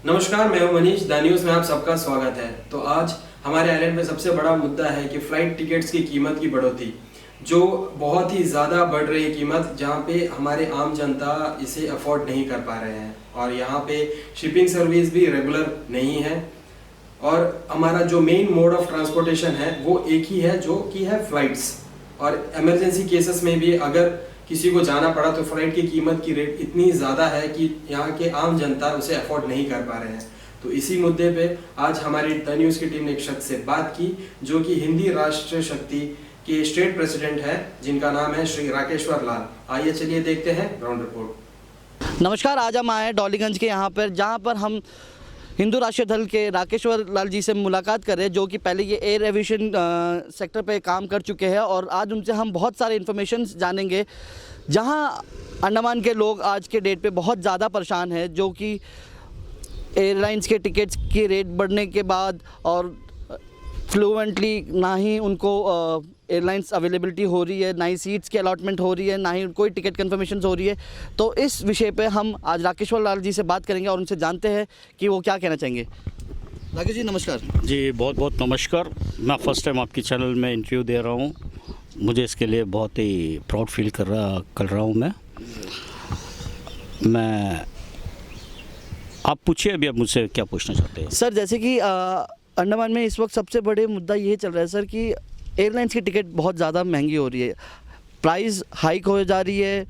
नमस्कार, मैं हूं मनीष। द न्यूज़ में आप सबका स्वागत है। तो आज हमारे आइलैंड में सबसे बड़ा मुद्दा है कि फ्लाइट टिकट्स की कीमत की बढ़ोतरी, जो बहुत ही ज़्यादा बढ़ रही है कीमत, जहां पे हमारे आम जनता इसे अफोर्ड नहीं कर पा रहे हैं और यहां पे शिपिंग सर्विस भी रेगुलर नहीं है। और हमारा जो मेन मोड ऑफ ट्रांसपोर्टेशन है वो एक ही है, जो कि है फ्लाइट्स। और इमरजेंसी केसेस में भी अगर किसी को जाना पड़ा तो फ्लाइट की कीमत की रेट इतनी ज़्यादा है कि यहाँ के आम जनता उसे अफोर्ड नहीं कर पा रहे हैं। तो इसी मुद्दे पे आज हमारी द न्यूज़ की टीम ने एक शख्स से बात की, जो कि हिंदी राष्ट्र शक्ति के स्टेट प्रेसिडेंट हैं, जिनका नाम है श्री राकेश्वर लाल। आइए चलिए देखते हैं ग्राउंड रिपोर्ट। नमस्कार, आज हम आए हैं डॉलीगंज के यहाँ पर, जहाँ पर हम हिंदू राष्ट्रीय दल के राकेश्वर लाल जी से मुलाकात कर रहे हैं, जो कि पहले ये एयर एविएशन सेक्टर पे काम कर चुके हैं। और आज उनसे हम बहुत सारे इन्फॉर्मेशन जानेंगे, जहाँ अंडमान के लोग आज के डेट पे बहुत ज़्यादा परेशान हैं, जो कि एयरलाइंस के टिकट्स के रेट बढ़ने के बाद और फ्लुएंटली ना ही उनको एयरलाइंस अवेलेबिलिटी हो रही है, ना ही सीट्स की अलॉटमेंट हो रही है, ना ही कोई टिकट कन्फर्मेशन हो रही है। तो इस विषय पे हम आज राकेश्वर लाल जी से बात करेंगे और उनसे जानते हैं कि वो क्या कहना चाहेंगे। राकेश जी नमस्कार। जी बहुत बहुत नमस्कार। मैं फ़र्स्ट टाइम आपकी चैनल में इंटरव्यू दे रहा हूँ, मुझे इसके लिए बहुत ही प्राउड फील कर रहा हूँ मैं आप पूछिए अभी, आप मुझसे क्या पूछना चाहते हैं? सर, जैसे कि अंडमान में इस वक्त सबसे बड़े मुद्दा ये चल रहा है सर कि एयरलाइंस की टिकट बहुत ज़्यादा महंगी हो रही है, प्राइस हाइक हो जा रही है,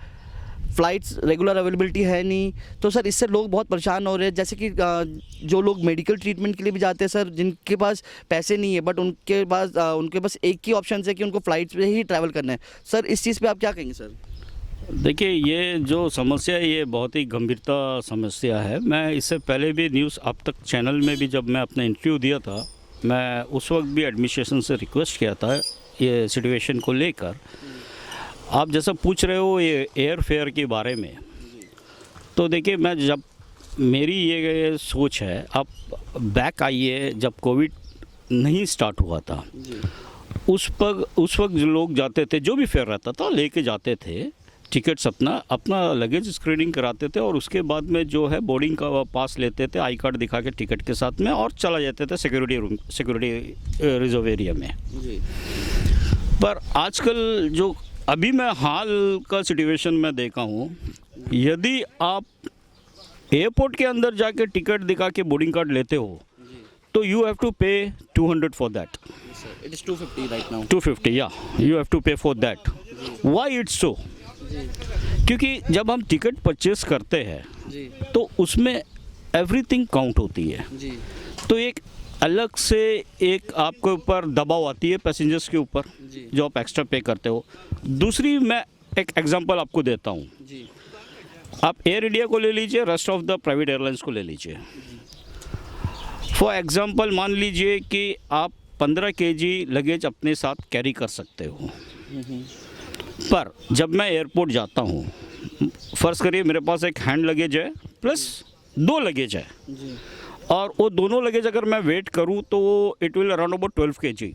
फ़्लाइट्स रेगुलर अवेलेबिलिटी है नहीं। तो सर इससे लोग बहुत परेशान हो रहे हैं। जैसे कि जो लोग मेडिकल ट्रीटमेंट के लिए भी जाते हैं सर, जिनके पास पैसे नहीं है, बट उनके पास एक ही ऑप्शन है कि उनको फ़्लाइट्स पे ही ट्रैवल करना है। सर इस चीज़ पे आप क्या कहेंगे सर? देखिए, ये जो समस्या है ये बहुत ही गंभीरता समस्या है। मैं इससे पहले भी न्यूज़ अब तक चैनल में भी जब मैं अपना इंटरव्यू दिया था, मैं उस वक्त भी एडमिनिस्ट्रेशन से रिक्वेस्ट किया था ये सिचुएशन को लेकर। आप जैसा पूछ रहे हो ये एयर फेयर के बारे में, तो देखिए मैं जब मेरी ये सोच है, आप बैक आइए जब कोविड नहीं स्टार्ट हुआ था, उस वक्त जो लोग जाते थे, जो भी फेयर रहता था लेके जाते थे टिकट्स, अपना लगेज स्क्रीनिंग कराते थे और उसके बाद में जो है बोर्डिंग का पास लेते थे, आई कार्ड दिखा के टिकट के साथ में, और चला जाते थे सिक्योरिटी रिजर्व एरिया में जी। पर आजकल जो अभी मैं हाल का सिचुएशन में देखा हूँ, यदि आप एयरपोर्ट के अंदर जाके टिकट दिखा के बोर्डिंग कार्ड लेते हो तो यू हैव टू पे 200 for that. It is 250 right now. 250 या यू हैव टू पे for that. Why it's so? क्योंकि जब हम टिकट परचेस करते हैं तो उसमें एवरीथिंग काउंट होती है जी। तो एक अलग से एक आपके ऊपर दबाव आती है पैसेंजर्स के ऊपर, जो आप एक्स्ट्रा पे करते हो। दूसरी, मैं एक एग्जांपल आपको देता हूँ। आप एयर इंडिया को ले लीजिए, rest of the private airlines को ले लीजिए। फॉर एग्जांपल मान लीजिए कि आप 15 kg लगेज अपने साथ कैरी कर सकते हो, पर जब मैं एयरपोर्ट जाता हूँ, फ़र्ज़ करिए मेरे पास एक हैंड लगेज है प्लस 2 लगेज है जी। और वो दोनों लगेज अगर मैं वेट करूँ तो it will around about 12 kg।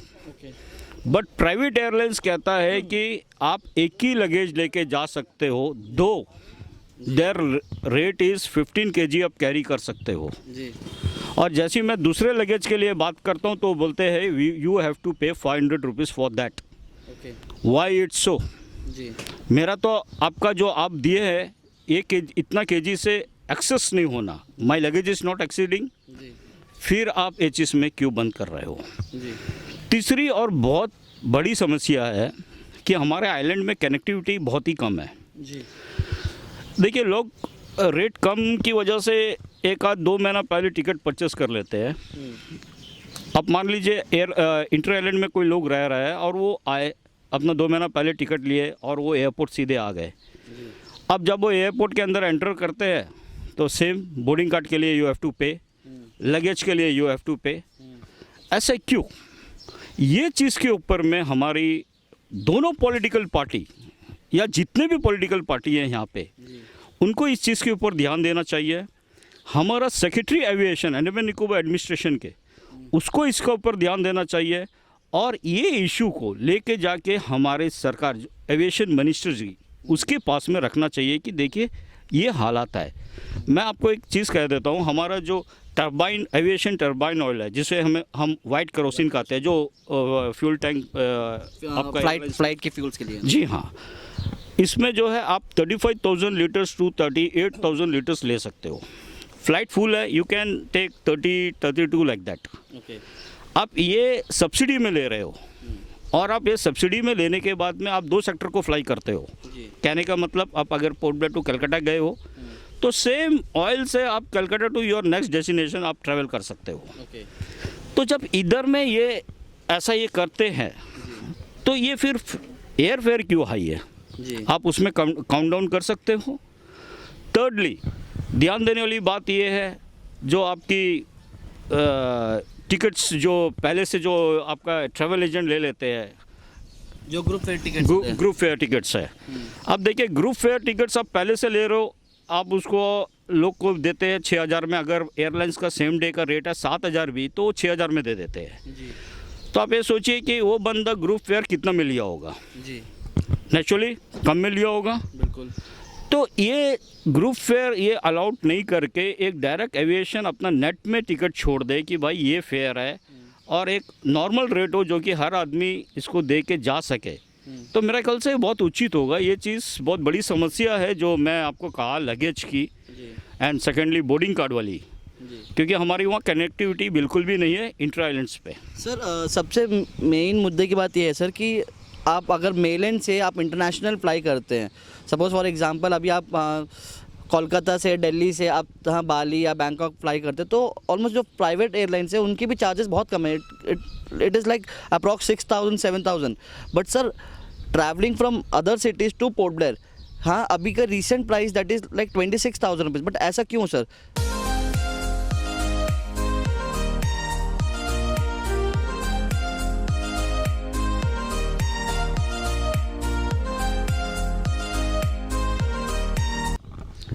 But private airlines कहता है कि आप एक ही लगेज लेके जा सकते हो, दो देयर रेट इज़ 15 kg आप कैरी कर सकते हो जी। और जैसे मैं दूसरे लगेज के लिए बात करता हूँ तो बोलते हैं you have to pay 500 rupees for that. Why it's so जी। मेरा तो आपका जो आप दिए है ये इतना केजी से एक्सेस नहीं होना, माई लगेज इज़ नॉट एक्सीडिंग, फिर आप ये चीज़ में क्यों बंद कर रहे हो जी। तीसरी और बहुत बड़ी समस्या है कि हमारे आइलैंड में कनेक्टिविटी बहुत ही कम है जी। देखिए, लोग रेट कम की वजह से 1 आध 2 महीना पहले टिकट परचेस कर लेते हैं। अब मान लीजिए इंटर आइलैंड में कोई लोग रह रहा है और वो आए, अपना 2 महीना पहले टिकट लिए और वो एयरपोर्ट सीधे आ गए। अब जब वो एयरपोर्ट के अंदर एंटर करते हैं तो सेम बोर्डिंग कार्ड के लिए यू हैव टू पे, लगेज के लिए यू हैव टू पे। ऐसे क्यों? ये चीज़ के ऊपर में हमारी दोनों पॉलिटिकल पार्टी या जितने भी पॉलिटिकल पार्टी हैं यहाँ पे, उनको इस चीज़ के ऊपर ध्यान देना चाहिए। हमारा secretary aviation Andaman Nicobar administration के, उसको इसके ऊपर ध्यान देना चाहिए और ये इशू को लेके जाके हमारे सरकार एविएशन मिनिस्टर जी उसके पास में रखना चाहिए कि देखिए ये हालात है। मैं आपको एक चीज़ कह देता हूँ, हमारा जो टर्बाइन एविएशन टर्बाइन ऑयल है जिसे हम वाइट केरोसिन कहते हैं, जो फ्यूल टैंक आपका फ्लाइट के फ्यूल्स के लिए। जी हाँ, इसमें जो है आप 35,000 लीटर्स टू 38,000 लीटर्स ले सकते हो। फ्लाइट फुल है, you can take 30-32 like that. Okay. आप ये सब्सिडी में ले रहे हो, और आप ये सब्सिडी में लेने के बाद में आप 2 सेक्टर को फ्लाई करते हो। कहने का मतलब, आप अगर पोर्ट ब्लेयर टू कलकत्ता गए हो तो सेम ऑयल से आप Calcutta to your next destination आप ट्रैवल कर सकते हो। ओके। तो जब इधर में ये ऐसा ये करते हैं तो ये फिर एयर फेयर क्यों हाई है, आप उसमें काउंट डाउन कर सकते हो। थर्डली, ध्यान देने वाली बात ये है, जो आपकी टिकट्स जो पहले से जो आपका ट्रैवल एजेंट ले लेते हैं, जो ग्रुप फेयर टिकट्स है। अब देखिए, ग्रुप फेयर टिकट्स आप पहले से ले रहे हो, आप उसको लोग को देते हैं 6,000 में। अगर एयरलाइंस का सेम डे का रेट है 7,000 भी, तो 6,000 में दे देते हैं। तो आप ये सोचिए कि वो बंदा ग्रुप फेयर कितना में लिया होगा। नेचुरली कम में लिया होगा। बिल्कुल। तो ये ग्रुप फेयर ये अलाउड नहीं करके एक डायरेक्ट एविएशन अपना नेट में टिकट छोड़ दे कि भाई ये फेयर है, और एक नॉर्मल रेट हो जो कि हर आदमी इसको दे के जा सके, तो मेरा ख्याल से बहुत उचित होगा। ये चीज़ बहुत बड़ी समस्या है जो मैं आपको कहा लगेज की, एंड सेकेंडली बोर्डिंग कार्ड वाली, क्योंकि हमारी वहाँ कनेक्टिविटी बिल्कुल भी नहीं है इंटर आइलैंड्स पे। सर, सबसे मेन मुद्दे की बात यह है सर कि आप अगर मेलैंड से आप इंटरनेशनल फ्लाई करते हैं, सपोज़ फॉर एग्जांपल अभी आप कोलकाता से, दिल्ली से आप यहाँ बाली या बैंकॉक फ्लाई करते हैं, तो ऑलमोस्ट जो प्राइवेट एयरलाइंस है उनकी भी चार्जेस बहुत कम है। It is like approx 6,000-7,000। But sir, travelling from other cities to Port Blair, हाँ अभी का recent price that is like 26,000 rupees. But ऐसा क्यों सर?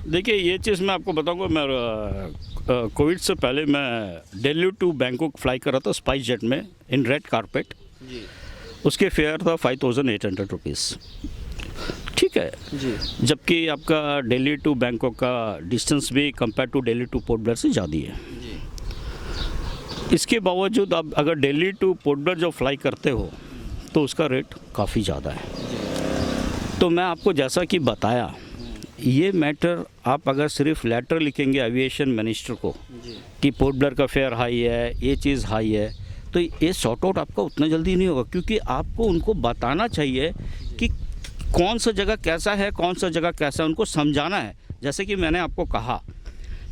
देखिए, ये चीज़ मैं आपको बताऊंगा। मैं कोविड से पहले मैं दिल्ली टू बैंकॉक फ्लाई कर रहा था स्पाइस जेट में इन रेड कारपेट। उसके फेयर था 5,800 रुपीज़। ठीक है जी। जबकि आपका दिल्ली टू बैंकॉक का डिस्टेंस भी compare to Delhi to Port Blair से ज़्यादा है जी। इसके बावजूद आप अगर दिल्ली टू पोर्ट ब्लेयर जो फ्लाई करते हो तो उसका रेट काफ़ी ज़्यादा है। तो मैं आपको जैसा कि बताया, ये मैटर आप अगर सिर्फ लेटर लिखेंगे एविएशन मिनिस्टर को कि पोर्ट ब्लेयर का फेयर हाई है, ये चीज़ हाई है, तो ये सॉर्ट आउट आपका उतना जल्दी नहीं होगा, क्योंकि आपको उनको बताना चाहिए कि कौन सा जगह कैसा है, कौन सा जगह कैसा है, उनको समझाना है। जैसे कि मैंने आपको कहा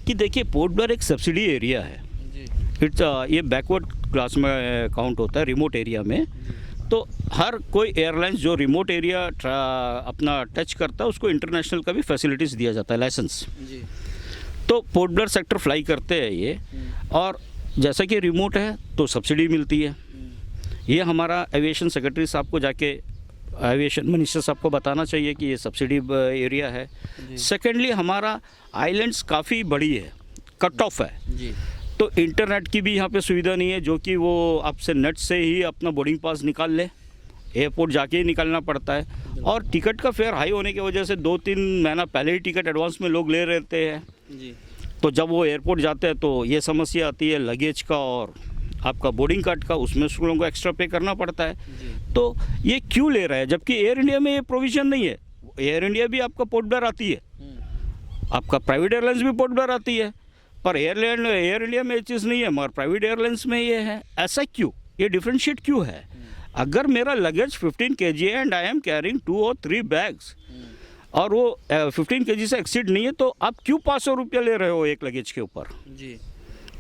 कि देखिए, पोर्ट ब्लेयर एक सब्सिडी एरिया है। इट्स ये बैकवर्ड क्लास में काउंट होता है, रिमोट एरिया में। तो हर कोई एयरलाइंस जो रिमोट एरिया अपना टच करता है उसको इंटरनेशनल का भी फैसिलिटीज़ दिया जाता है, लाइसेंस जी। तो पोर्ट ब्लेयर सेक्टर फ्लाई करते हैं ये, और जैसा कि रिमोट है तो सब्सिडी मिलती है। ये हमारा एविएशन सेक्रेटरी साहब को जाके एविएशन मिनिस्टर साहब को बताना चाहिए कि ये सब्सिडी एरिया है। सेकेंडली, हमारा आइलैंड्स काफ़ी बड़ी है, कट ऑफ है जी। तो इंटरनेट की भी यहाँ पे सुविधा नहीं है, जो कि वो आपसे नेट से ही अपना बोर्डिंग पास निकाल ले, एयरपोर्ट जाके ही निकालना पड़ता है। और टिकट का फेयर हाई होने की वजह से 2-3 महीना पहले ही टिकट एडवांस में लोग ले रहते हैं जी। तो जब वो एयरपोर्ट जाते हैं तो ये समस्या आती है लगेज का और आपका बोर्डिंग कार्ड का, उसमें उन लोगों को एक्स्ट्रा पे करना पड़ता है। तो ये क्यों ले रहा है, जबकि एयर इंडिया में ये प्रोविज़न नहीं है। एयर इंडिया भी आपका पोर्ट ब्लेयर आती है, आपका प्राइवेट एयरलाइंस भी पोर्ट ब्लेयर आती है, पर एयर इंडिया में ये चीज़ नहीं है, मगर प्राइवेट एयरलाइंस में ये है। ऐसा क्यों, ये डिफ्रेंशिएट क्यों है? अगर मेरा लगेज 15 kg है and I am carrying 2 or 3 bags और वो 15 kg से एक्सीड नहीं है, तो आप क्यों 500 रुपया ले रहे हो एक लगेज के ऊपर जी?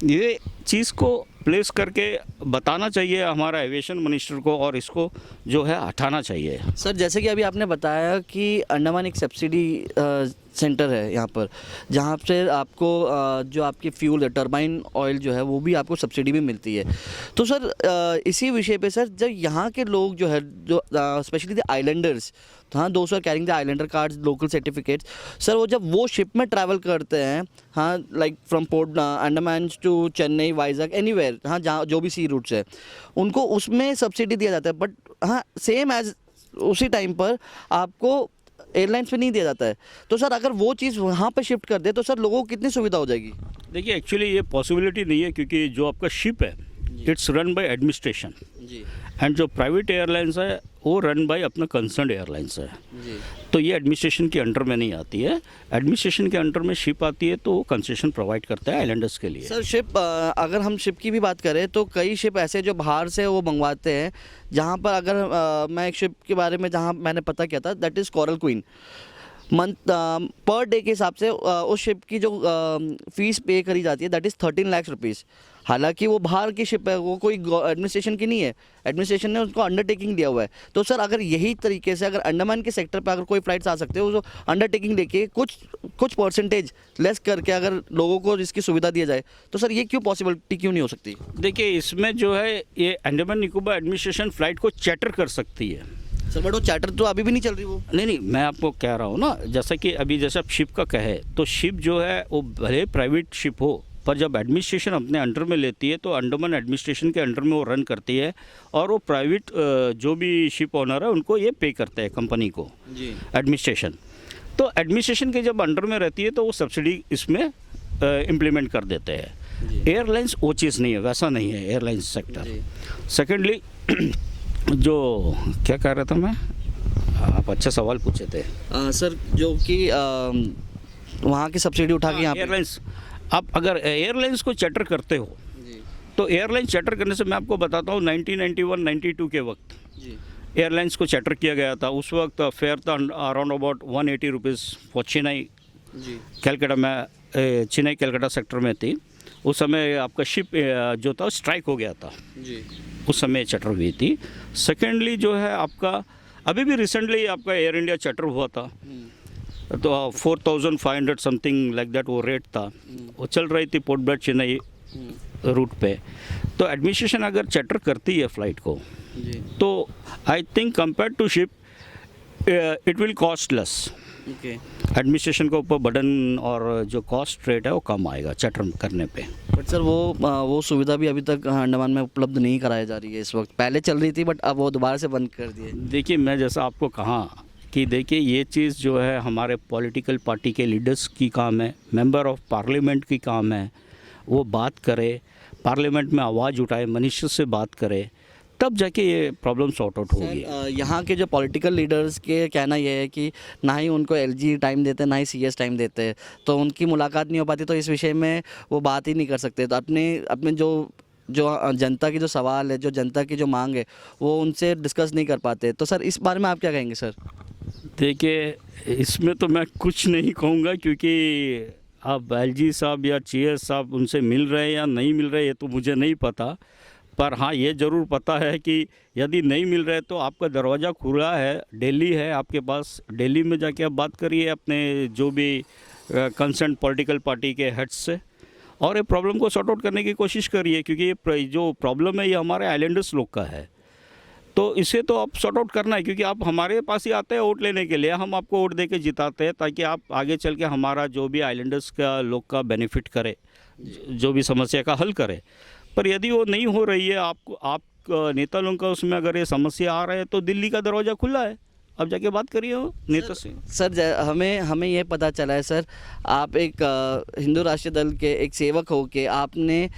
ये चीज़ को प्लेस करके बताना चाहिए हमारा एविएशन मिनिस्टर को, और इसको जो है हटाना चाहिए। सर, जैसे कि अभी आपने बताया कि अंडमान एक सब्सिडी सेंटर है यहाँ पर, जहाँ से आपको जो आपकी फ्यूल है, टर्बाइन ऑयल जो है, वो भी आपको सब्सिडी में मिलती है। तो सर, इसी विषय पे सर, जब यहाँ के लोग जो है, जो स्पेशली द आइलैंडर्स, तो हाँ, दोस्त are carrying the islander cards, local certificates, sir वो जब वो शिप में ट्रैवल करते हैं, हाँ, like from port Andaman to Chennai, Vizag, anywhere, हाँ, जहाँ जो भी सी रूट्स है, उनको उसमें सब्सिडी दिया जाता है। बट हाँ, सेम एज उसी टाइम पर आपको एयरलाइंस पे नहीं दिया जाता है। तो सर अगर वो चीज़ वहाँ पे शिफ्ट कर दे तो सर लोगों को कितनी सुविधा हो जाएगी? देखिए एक्चुअली ये पॉसिबिलिटी नहीं है, क्योंकि जो आपका शिप है इट्स रन बाय एडमिनिस्ट्रेशन, जी एंड जो प्राइवेट एयरलाइंस है वो रन बाय अपना कंसर्न एयरलाइंस है। जी तो ये एडमिनिस्ट्रेशन के अंडर में नहीं आती है। एडमिनिस्ट्रेशन के अंडर में शिप आती है तो वो कंसेशन प्रोवाइड करता है आइलैंडर्स के लिए। सर शिप, अगर हम शिप की भी बात करें तो कई शिप ऐसे जो बाहर से वो मंगवाते हैं, जहाँ पर अगर मैं एक शिप के बारे में जहाँ मैंने पता किया था, that is coral queen. Month per day के हिसाब से उस शिप की जो फीस पे करी जाती है दैट इज़ 13 लाख रुपीज़। हालांकि वो बाहर की शिप है, वो कोई एडमिनिस्ट्रेशन की नहीं है, एडमिनिस्ट्रेशन ने उसको अंडरटेकिंग दिया हुआ है। तो सर अगर यही तरीके से अगर अंडमान के सेक्टर पे अगर कोई फ्लाइट्स आ सकते हो, तो अंडरटेकिंग लेके कुछ परसेंटेज लेस करके अगर लोगों को इसकी सुविधा दिया जाए, तो सर ये क्यों पॉसिबिलिटी क्यों नहीं हो सकती? देखिए इसमें जो है ये अंडमान निकोबार एडमिनिस्ट्रेशन फ़्लाइट को चार्टर कर सकती है। सर बट वो चार्टर तो अभी भी नहीं चल रही वो। नहीं, मैं आपको कह रहा हूँ ना, जैसा कि अभी जैसा शिप का कहे तो शिप जो है वो भले प्राइवेट शिप हो, पर जब एडमिनिस्ट्रेशन अपने अंडर में लेती है तो अंडमान एडमिनिस्ट्रेशन के अंडर में वो रन करती है, और वो प्राइवेट जो भी शिप ओनर है उनको ये पे करते हैं कंपनी को जी एडमिनिस्ट्रेशन। तो एडमिनिस्ट्रेशन के जब अंडर में रहती है तो वो सब्सिडी इसमें इम्प्लीमेंट कर देते हैं। एयरलाइंस वो चीज़ नहीं है, वैसा नहीं है एयरलाइंस सेक्टर। सेकेंडली जो क्या कह रहा था मैं, आप अच्छा सवाल पूछे थे। सर जो कि वहाँ की सब्सिडी उठा के यहाँ पे एयरलाइंस, आप अगर एयरलाइंस को चार्टर करते हो तो एयरलाइन चार्टर करने से मैं आपको बताता हूँ 1991-92 के वक्त एयरलाइंस को चार्टर किया गया था। उस वक्त फेयर था around about 180 rupees for Chennai Calcutta में, चेन्नई कैलकाटा सेक्टर में थी। उस समय आपका शिप जो था स्ट्राइक हो गया था, उस समय चार्टर हुई थी। सेकेंडली जो है आपका अभी भी रिसेंटली आपका एयर इंडिया चार्टर हुआ था, तो 4500 समथिंग लाइक दैट वो रेट था, वो चल रही थी पोर्ट ब्लेयर चेन्नई रूट पे। तो एडमिनिस्ट्रेशन अगर चार्टर करती है फ़्लाइट को तो I think compare to ship it will cost less. Administration के ऊपर बर्डन और जो कॉस्ट रेट है वो कम आएगा चार्टर करने पे। बट सर वो सुविधा भी अभी तक अंडमान में उपलब्ध नहीं कराई जा रही है इस वक्त। पहले चल रही थी बट अब वो दोबारा से बंद कर दिए। देखिए मैं जैसा आपको कहा कि देखिए ये चीज़ जो है हमारे पॉलिटिकल पार्टी के लीडर्स की काम है, मेंबर ऑफ पार्लियामेंट की काम है, वो बात करे, पार्लियामेंट में आवाज़ उठाए, मिनिस्टर से बात करे, तब जाके ये प्रॉब्लम सॉर्ट आउट होगी। यहाँ के जो पॉलिटिकल लीडर्स के कहना ये है कि ना ही उनको एलजी टाइम देते ना ही सीएस टाइम देते, तो उनकी मुलाकात नहीं हो पाती, तो इस विषय में वो बात ही नहीं कर सकते। तो अपने जो जनता की जो सवाल है, जो जनता की जो मांग है, वो उनसे डिस्कस नहीं कर पाते। तो सर इस बारे में आप क्या कहेंगे सर? देखिए इसमें तो मैं कुछ नहीं कहूँगा, क्योंकि आप एलजी साहब या चीएस साहब उनसे मिल रहे हैं या नहीं मिल रहे ये तो मुझे नहीं पता। पर हाँ ये ज़रूर पता है कि यदि नहीं मिल रहे तो आपका दरवाज़ा खुला है, दिल्ली है आपके पास, दिल्ली में जाके आप बात करिए अपने जो भी कंसर्न पॉलिटिकल पार्टी के हेड्स से, और ये प्रॉब्लम को सॉर्ट आउट करने की कोशिश करिए, क्योंकि ये जो प्रॉब्लम है ये हमारे आइलैंडर्स लोग का है। तो इसे तो आप सॉर्ट आउट करना है, क्योंकि आप हमारे पास ही आते हैं वोट लेने के लिए, हम आपको वोट दे के जिताते हैं ताकि आप आगे चल के हमारा जो भी आइलैंडर्स का लोग का बेनिफिट करे, जो भी समस्या का हल करे। पर यदि वो नहीं हो रही है, आप नेता लोगों का उसमें अगर ये समस्या आ रहा है तो दिल्ली का दरवाज़ा खुला है, अब जाके बात करिए वो नेता से। सर हमें ये पता चला है सर, आप एक हिंदू राष्ट्रीय दल के एक सेवक हो के आपने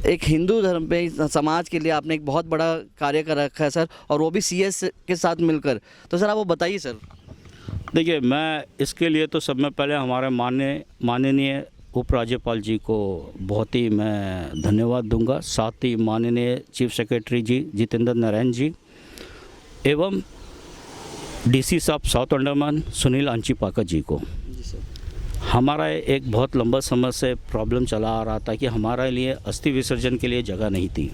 एक हिंदू धर्म पे समाज के लिए आपने एक बहुत बड़ा कार्य कर रखा है सर, और वो भी सीएस के साथ मिलकर। तो सर आप वो बताइए सर। देखिए मैं इसके लिए तो सब में पहले हमारे माननीय उपराज्यपाल जी को बहुत ही मैं धन्यवाद दूंगा, साथ ही माननीय चीफ सेक्रेटरी जी जितेंद्र नारायण जी एवं डीसी साहब साउथ अंडमान सुनील अंचिपाका जी को। हमारा एक बहुत लंबा समय से प्रॉब्लम चला आ रहा था कि हमारे लिए अस्थि विसर्जन के लिए जगह नहीं थी।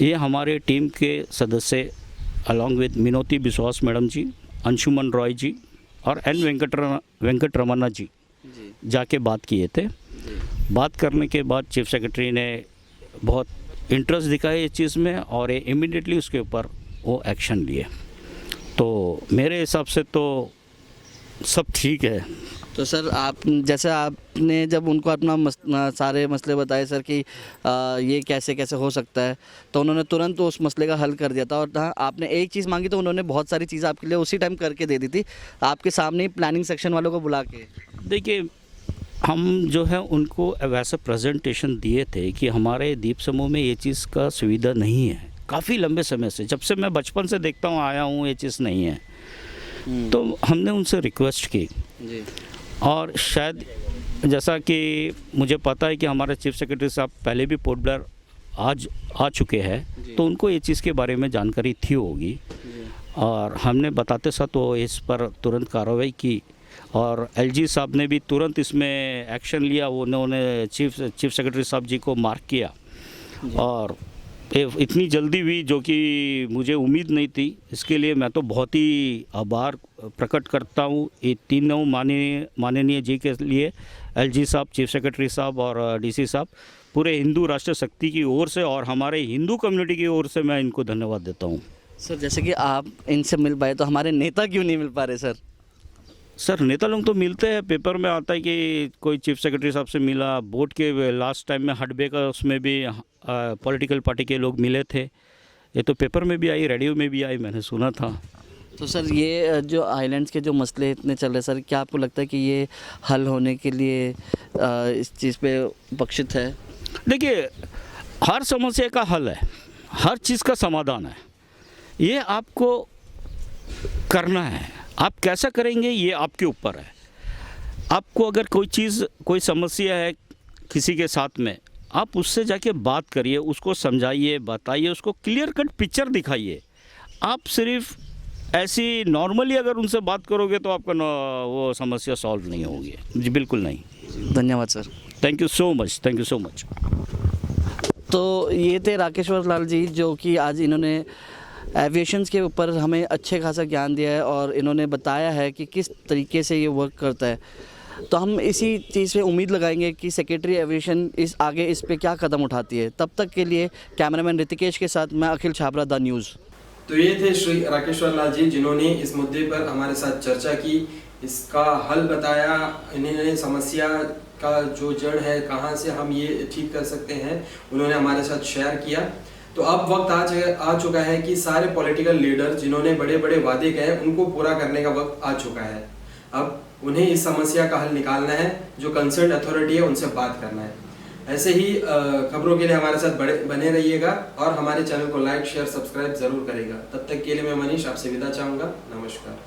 ये हमारे टीम के सदस्य अलॉन्ग विद मिनोती बिस्वास मैडम जी, अंशुमन रॉय जी और एन वेंकट रमन्ना जी जाके बात किए थे। बात करने के बाद चीफ सेक्रेटरी ने बहुत इंटरेस्ट दिखाया इस चीज़ में और इमीडिएटली उसके ऊपर वो एक्शन लिए। तो मेरे हिसाब से तो सब ठीक है। तो सर आप जैसे आपने जब उनको अपना सारे मसले बताए सर कि ये कैसे कैसे हो सकता है, तो उन्होंने तुरंत उस मसले का हल कर दिया था। और हाँ, आपने एक चीज़ मांगी तो उन्होंने बहुत सारी चीज़ें आपके लिए उसी टाइम करके दे दी थी, आपके सामने ही प्लानिंग सेक्शन वालों को बुला के। देखिए, हम जो है उनको वैसा प्रेजेंटेशन दिए थे कि हमारे द्वीप समूह में ये चीज़ का सुविधा नहीं है। काफ़ी लंबे समय से, जब से मैं बचपन से देखता हूँ आया हूँ, ये चीज़ नहीं है। तो हमने उनसे रिक्वेस्ट की जी। और शायद जैसा कि मुझे पता है कि हमारे चीफ सेक्रेटरी साहब पहले भी पोर्ट ब्लेयर आज आ चुके हैं, तो उनको ये चीज़ के बारे में जानकारी थी होगी और हमने बताते साथ तो इस पर तुरंत कार्रवाई की और एलजी साहब ने भी तुरंत इसमें एक्शन लिया। उन्होंने चीफ सेक्रेटरी साहब जी को मार्क किया और इतनी जल्दी भी, जो कि मुझे उम्मीद नहीं थी, इसके लिए मैं तो बहुत ही आभार प्रकट करता हूँ ये तीनों माननीय जी के लिए, एलजी साहब, चीफ सेक्रेटरी साहब और डीसी साहब। पूरे हिंदू राष्ट्र शक्ति की ओर से और हमारे हिंदू कम्युनिटी की ओर से मैं इनको धन्यवाद देता हूँ। सर जैसे कि आप इनसे मिल पाए, तो हमारे नेता क्यों नहीं मिल पा रहे सर? सर नेता लोग तो मिलते हैं, पेपर में आता है कि कोई चीफ सेक्रेटरी साहब से मिला। बोर्ड के लास्ट टाइम में हडबे का उसमें भी पॉलिटिकल पार्टी के लोग मिले थे। ये तो पेपर में भी आई, रेडियो में भी आई, मैंने सुना था। तो सर ये जो आइलैंड्स के जो मसले इतने चल रहे सर, क्या आपको लगता है कि ये हल होने के लिए इस चीज़ पे बख्शित है? देखिए, हर समस्या का हल है, हर चीज़ का समाधान है। ये आपको करना है, आप कैसा करेंगे ये आपके ऊपर है। आपको अगर कोई चीज़, कोई समस्या है किसी के साथ में, आप उससे जाके बात करिए, उसको समझाइए, बताइए, उसको क्लियर कट पिक्चर दिखाइए। आप सिर्फ ऐसी नॉर्मली अगर उनसे बात करोगे तो आपका वो समस्या सॉल्व नहीं होगी। जी बिल्कुल नहीं। धन्यवाद sir. Thank you so much, thank you so much. तो ये थे राकेश्वर लाल जी, जो कि आज इन्होंने एविएशंस के ऊपर हमें अच्छे खासा ज्ञान दिया है और इन्होंने बताया है कि किस तरीके से ये वर्क करता है। तो हम इसी चीज़ पे उम्मीद लगाएंगे कि सेक्रेटरी एविएशन आगे इस पे क्या कदम उठाती है। तब तक के लिए कैमरामैन ऋतिकेश के साथ मैं अखिल छाबरा, द न्यूज़। तो ये थे श्री राकेश्वर लाल जी, जिन्होंने इस मुद्दे पर हमारे साथ चर्चा की, इसका हल बताया। इन्होंने समस्या का जो जड़ है, कहाँ से हम ये ठीक कर सकते हैं, उन्होंने हमारे साथ शेयर किया। तो अब वक्त आ चुका है कि सारे पॉलिटिकल लीडर जिन्होंने बड़े बड़े वादे कहे, उनको पूरा करने का वक्त आ चुका है। अब उन्हें इस समस्या का हल निकालना है, जो कंसर्न अथॉरिटी है उनसे बात करना है। ऐसे ही खबरों के लिए हमारे साथ बने रहिएगा और हमारे चैनल को लाइक, शेयर, सब्सक्राइब जरूर करेगा। तब तक के लिए मैं मनीष आपसे विदा चाहूँगा। नमस्कार।